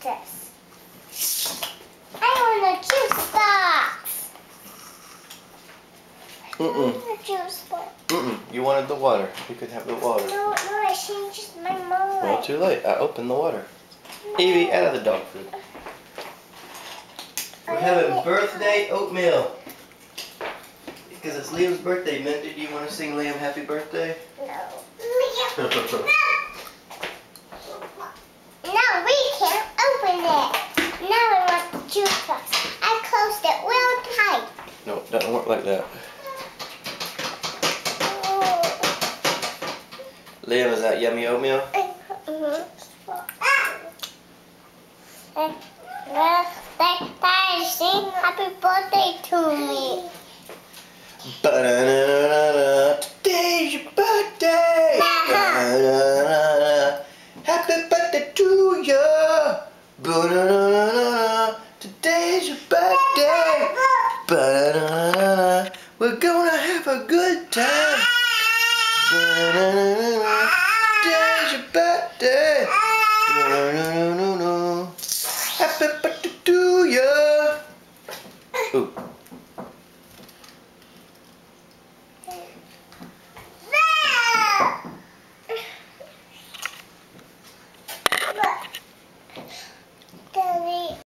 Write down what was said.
this. I want a juice box. I want a juice box. You wanted the water. You could have the water. No, I changed my mind. Well, too late. I opened the water. Evie, out of the dog food. We're having birthday oatmeal. Because it's Liam's birthday. Mindy, do you want to sing Liam happy birthday? No. No, we can't open it. Now I want the juice box. I closed it real tight. No, it doesn't work like that. Liam, is that yummy oatmeal? Daddy, sing happy birthday to me. Ba-da-da-da-da. Today's your birthday. Ba-da-da-da-da. Happy birthday to you. Ba-da-da-da-da. Today's your birthday. Ba-da-da-da-da. We're gonna have a good time. Ba-da-da-da-da. Today's your birthday. Ba-da-da-da-da.